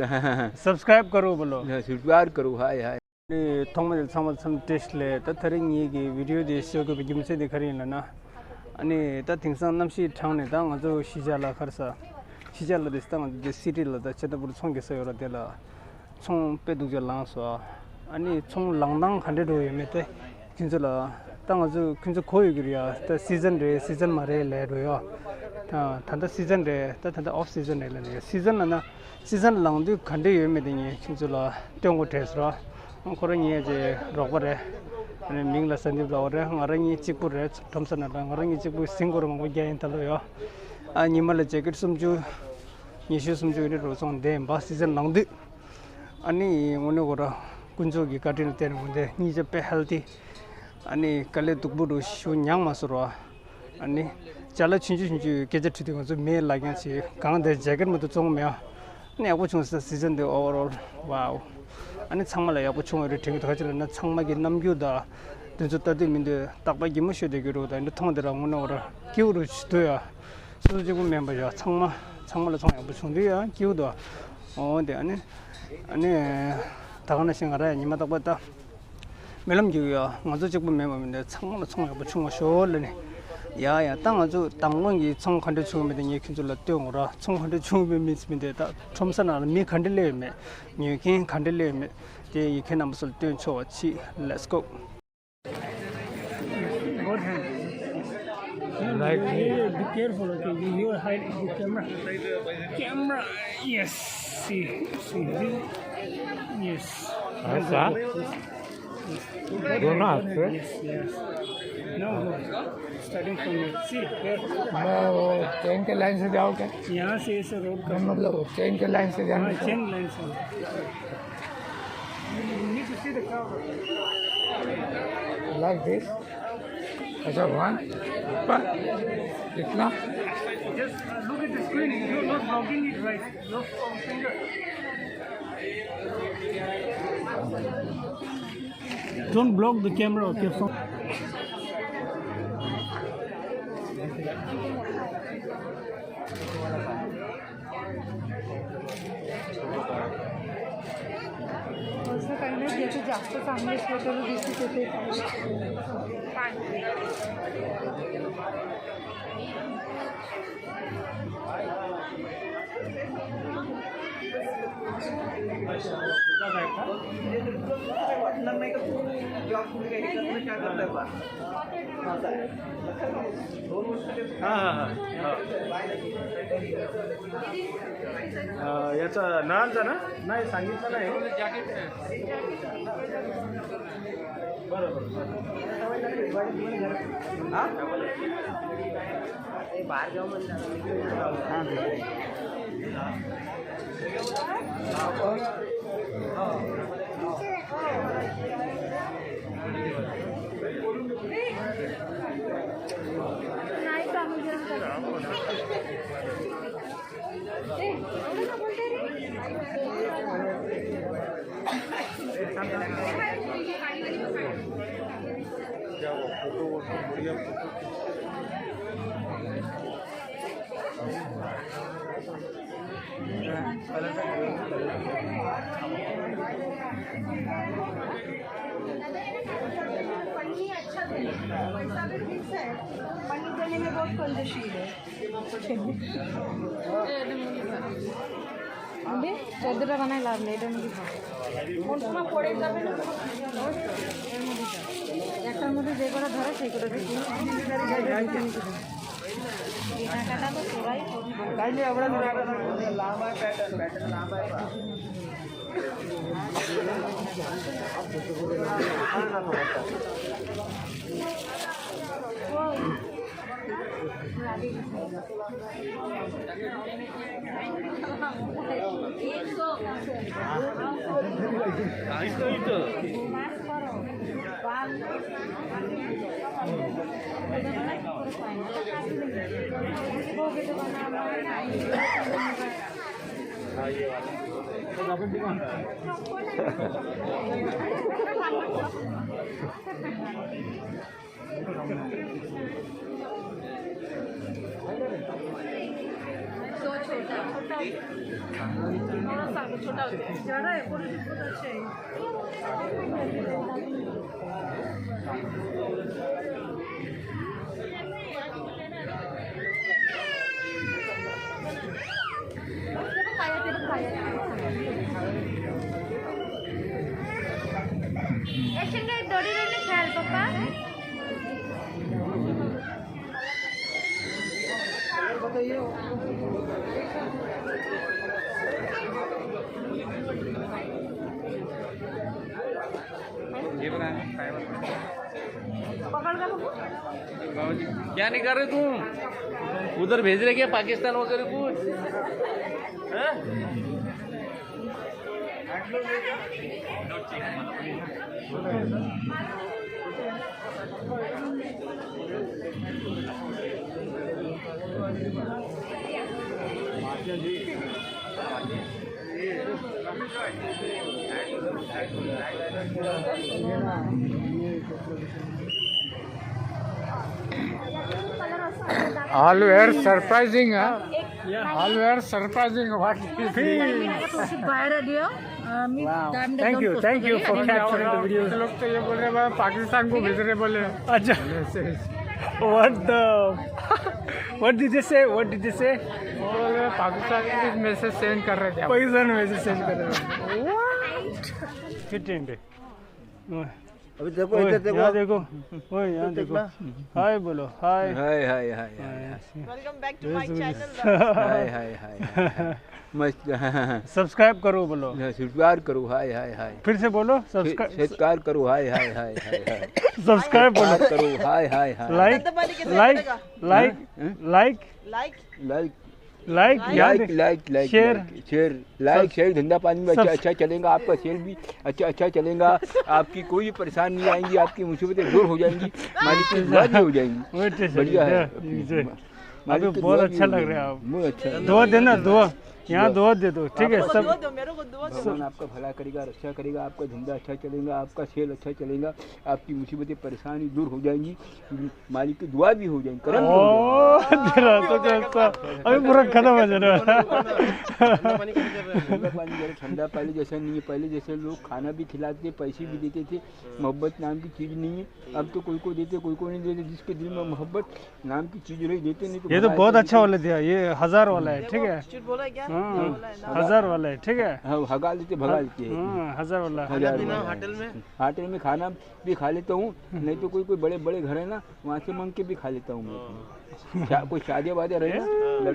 Subscribe करो बोलो subscribe करो हाय हाय थोंगमल सामल सम टेस्ट ले त थरिंग ये वीडियो दे शो को बिगिम से दिखरी ना अनि त थिंगसन नमसी ठाउने त जो सिजाला खर्सा सिजाला दिस्ता जे सिटी ल त चेतपुर छोंगे सयो र देला छों पे दुजे लांसो अनि छों लांदांग खण्डे दो यमेते किंजला तंग जो किंज खोय गिरिया त सीजन मारे ले रोयो थांदा सीजन रे त थांदा ऑफ सीजन ले ले सीजन ना सीजन लांदु खण्डे यमेते किंजला टेंगो टेसरा कोरंग ये जे रोबरे अनि मिंगला संदीप लावरे ngरंगी चिपुरे थमसन ना ngरंगी चिपु सिंगोर मंगो गेन तलोयो आ निमल जैकेट समजु निशु समजु रे रोसों दे बा सीजन लांदु अनि उनो गोरा कुंजोगी काटिन तेन मुंदे निजे पे हेल्दी अनि कले दुबुरु शु न्यांग मासरो अनि चला छिंजु केजे ठिदि गजो मे लाग्या छि गांग दे जैकेट मतो चोंग मे अनि अब चोंस सीजन दे ओभरऑल वाओ अनि 창말에 야고 총을 튕겨 가지는 창막이 남규다 된저다디 민데 딱바기 무셔 되기로다 인도 통들어 오너라 기우로 지도야 소지고 멤버야 창말로 총 야고 총들이야 기우도 근데 아니 다가나 생각하라 니마다 봤다 멜럼기야 먼저 지고 멤버인데 창말로 총 야고 총 쇼르네 야야 땅아주 땅원기 총 컨트 추면데 니 킨줄라 떼오라 총 컨트 추면 미스민데 다 톰선아 미 컨딜레메 니킨 컨딜레메 데 이케 남설 떼 초치 렛츠 고 good hand like be careful okay you hide the camera yes see yes do not yes no starting from here see here मैं चेन के लाइन से जाओ क्या यहाँ से इस रोड का मतलब चेन के लाइन से जाना चेन लाइन से you need to see the cover like this अच्छा वन ऊपर इतना just look at the screen you're not blocking it right look from finger don't block the camera okay from असं काही नाही ज्याचे जास्त चांगले फोटो दिसत होते याचा नाचा ना नाही सांगितलं नाही बरोबर बाहेर जाऊ नाही पन्नी देने में बहुत कंजूसी है अबे 14 টাকা নাই লাভ নেই এটা নাকি কোন সময় পড়ে যাবে না একটার মধ্যে যে করে ধরে সেই করে দেখি টাকাটা তো সবাই কাইলে আমরা লাম্বা প্যাটার্ন লাম্বা ज़्यादा है क्वालिटी बहुत अच्छा है একসঙ্গে দড়ি দড়ি খেয়াল পাপা पकड़ का क्या नहीं कर रहे तुम उधर भेज रहे क्या पाकिस्तान वगैरह कुछ हैं? All were surprising, huh? All were surprising. What you feel? Thank you for capturing the video लोग तो ये बोल रहे हैं पाकिस्तान को भेज रहे बोले अच्छा व्हाट डिड यू से वो बोल रहे पाकिस्तान को मैसेज सेंड कर रहे थे पाकिस्तान में से सेंड कर रहे हैं कितने अभी देखो इधर देखो यहाँ देखो ओए यहाँ देखो हाय बोलो hi hi hi hi welcome back to my channel hi hi hi मस्त सब्सक्राइब करो बोलो सब्सक्राइब करो हाय हाय हाय फिर से बोलो सब्सक्राइब करो हाय हाय हाय हाय सब्सक्राइब बोलो करो hi hi hi like like like like share धंधा पानी में अच्छा चलेगा आपका शेयर भी अच्छा चलेगा आपकी कोई भी परेशानी नहीं आएंगी आपकी मुसीबतें दूर हो जाएंगी मालिक की दुआ भी हो जाएंगी बढ़िया है बहुत अच्छा लग रहा है आप बहुत अच्छा दुआ देना दुआ यहाँ दुआ दे दो ठीक है सब भगवान आपका भला करेगा रक्षा करेगा आपका धंधा अच्छा चलेगा आपका सेल अच्छा चलेगा आपकी मुसीबतें परेशानी दूर हो जाएंगी मालिक की दुआ भी हो जाएंगी करम भी हो जाएंगी। तेरा तो कैसा अभी पूरा खत्म हो जाने वाला ठंडा पहले जैसा नहीं है पहले जैसे लोग खाना भी खिलाते पैसे भी देते थे मोहब्बत नाम की चीज़ नहीं है अब तो कोई को देते कोई को नहीं देते जिसके दिल में मोहब्बत नाम की चीज़ नहीं देते नहीं तो ये तो बहुत अच्छा वाला दिया ये 1000 वाला है ठीक है बोला क्या 1000 वाला है ठीक है हाँ भगा देते 1000 वाला होटल में खाना भी खा लेता हूँ नहीं तो कोई बड़े बड़े घर है ना वहाँ से मांग के भी खा लेता हूँ मैं कोई शादी वादी रहे ना